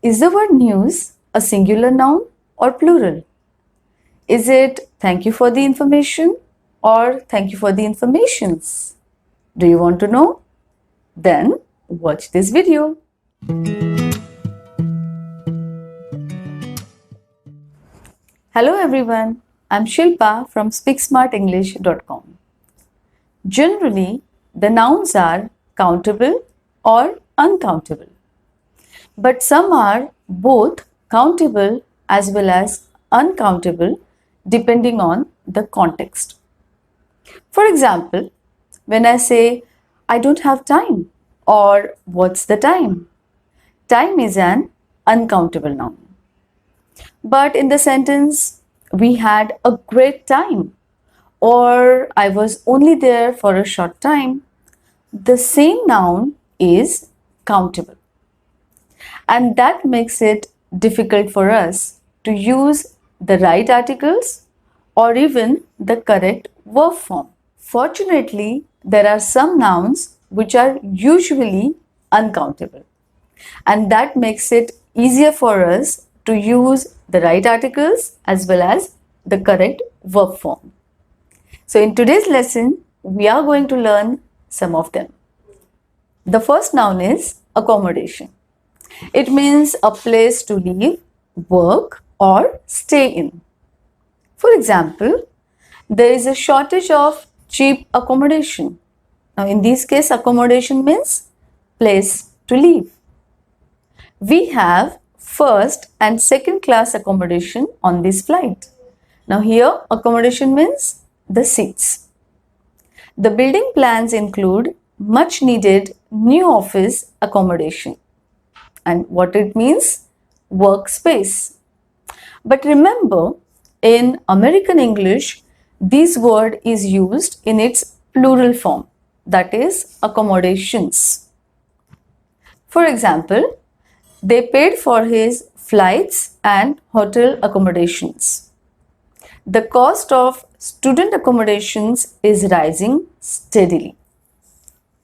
Is the word news a singular noun or plural? Is it thank you for the information or thank you for the informations? Do you want to know? Then watch this video. Hello everyone, I'm Shilpa from SpeakSmartEnglish.com. Generally, the nouns are countable or uncountable. But some are both countable as well as uncountable depending on the context. For example, when I say, I don't have time or what's the time? Time is an uncountable noun. But in the sentence, we had a great time or I was only there for a short time, the same noun is countable. And that makes it difficult for us to use the right articles or even the correct verb form. Fortunately, there are some nouns which are usually uncountable, and that makes it easier for us to use the right articles as well as the correct verb form. So in today's lesson, we are going to learn some of them. The first noun is accommodation. It means a place to live, work, or stay in. For example, there is a shortage of cheap accommodation. Now, in this case, accommodation means place to live. We have first and second class accommodation on this flight. Now, here accommodation means the seats. The building plans include much needed new office accommodation. And what it means? Workspace. But remember, in American English, this word is used in its plural form, that is, accommodations. For example, they paid for his flights and hotel accommodations. The cost of student accommodations is rising steadily.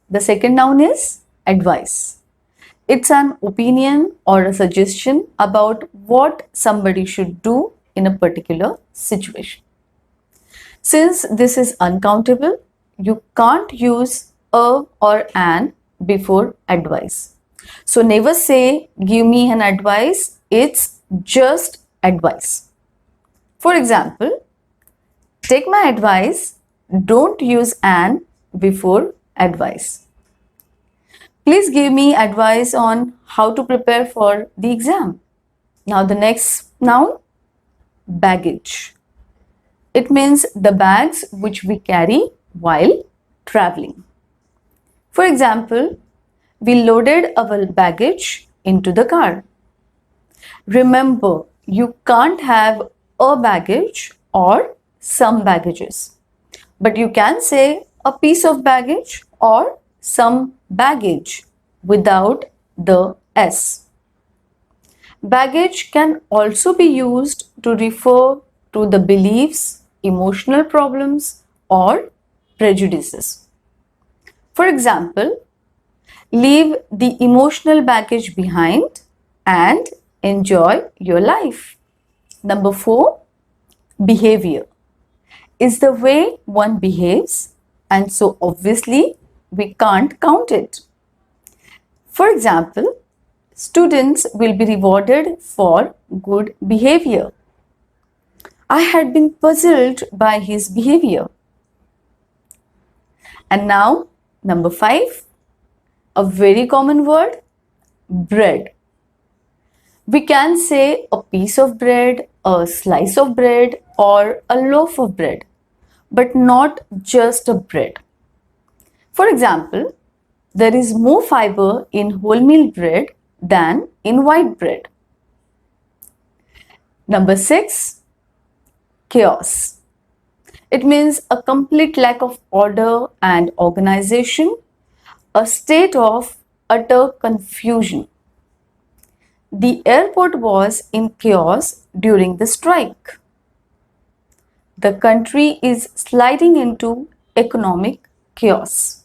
The second noun is advice. It's an opinion or a suggestion about what somebody should do in a particular situation. Since this is uncountable, you can't use a or an before advice. So never say, give me an advice, it's just advice. For example, take my advice, don't use an before advice. Please give me advice on how to prepare for the exam. Now the next noun, baggage. It means the bags which we carry while traveling. For example, we loaded our baggage into the car. Remember, you can't have a baggage or some baggages, but you can say a piece of baggage or some baggage without the S. Baggage can also be used to refer to the beliefs, emotional problems, or prejudices. For example, leave the emotional baggage behind and enjoy your life. Number 4, behavior is the way one behaves, and so obviously we can't count it. For example, students will be rewarded for good behavior. I had been puzzled by his behavior. And now, number 5, a very common word, bread. We can say a piece of bread, a slice of bread, or a loaf of bread, but not just a bread. For example, there is more fiber in wholemeal bread than in white bread. Number 6, chaos. It means a complete lack of order and organization, a state of utter confusion. The airport was in chaos during the strike. The country is sliding into economic chaos.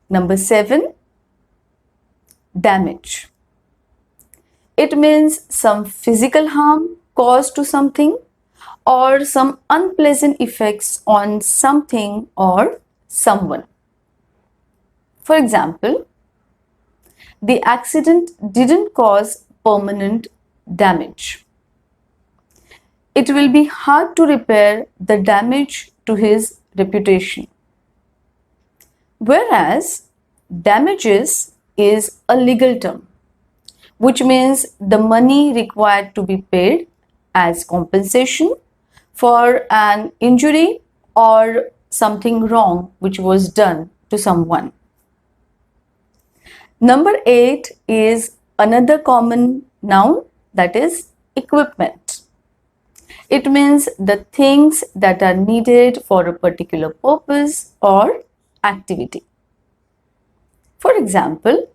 Number 7, damage. It means some physical harm caused to something or some unpleasant effects on something or someone. For example, the accident didn't cause permanent damage. It will be hard to repair the damage to his reputation. Whereas damages is a legal term, which means the money required to be paid as compensation for an injury or something wrong which was done to someone. Number 8 is another common noun, that is equipment. It means the things that are needed for a particular purpose or activity. For example,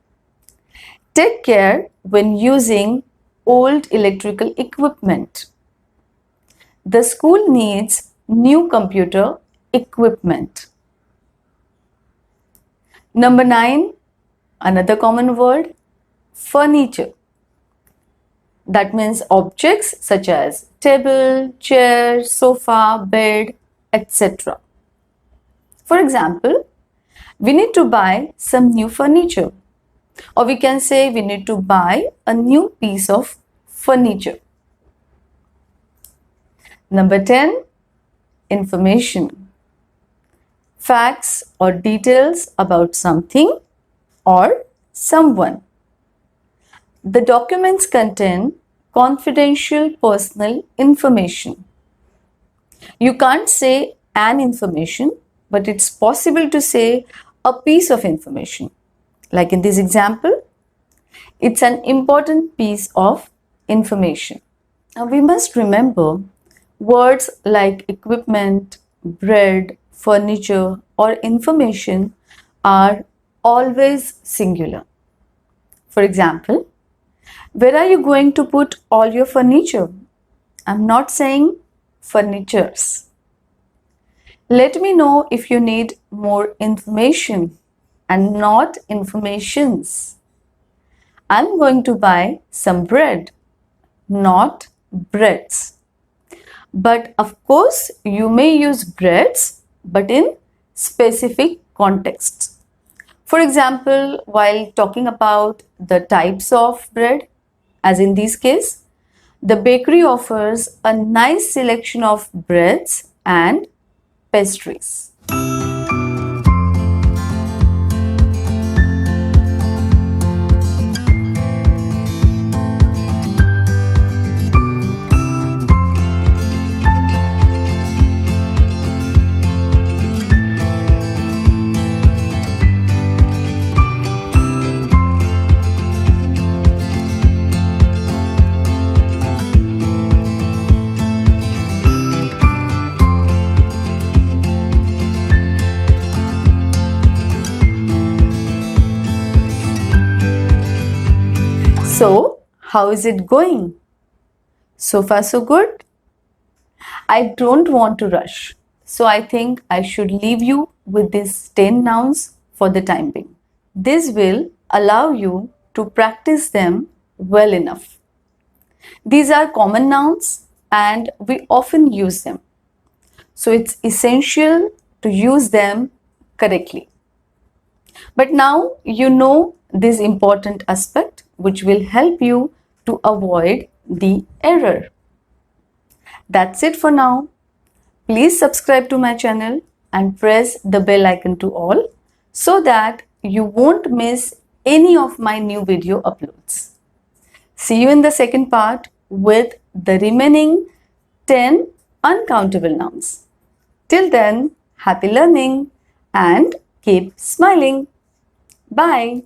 take care when using old electrical equipment. The school needs new computer equipment. Number 9, another common word, furniture. That means objects such as table, chair, sofa, bed, etc. For example, we need to buy some new furniture, or we can say we need to buy a new piece of furniture. Number 10, information. Facts or details about something or someone. The documents contain confidential personal information. You can't say an information, but it's possible to say a piece of information. Like in this example, it's an important piece of information. Now we must remember words like equipment, bread, furniture, or information are always singular. For example, where are you going to put all your furniture? I'm not saying furnitures. Let me know if you need more information and not informations. I'm going to buy some bread, not breads. But of course, you may use breads, but in specific contexts. For example, while talking about the types of bread, as in this case, the bakery offers a nice selection of breads and pastries. So, how is it going? So far, so good? I don't want to rush, so I think I should leave you with these 10 nouns for the time being. This will allow you to practice them well enough. These are common nouns and we often use them. So it's essential to use them correctly. But now you know this important aspect which will help you to avoid the error. That's it for now. Please subscribe to my channel and press the bell icon to all so that you won't miss any of my new video uploads. See you in the second part with the remaining 10 uncountable nouns. Till then, happy learning and keep smiling. Bye.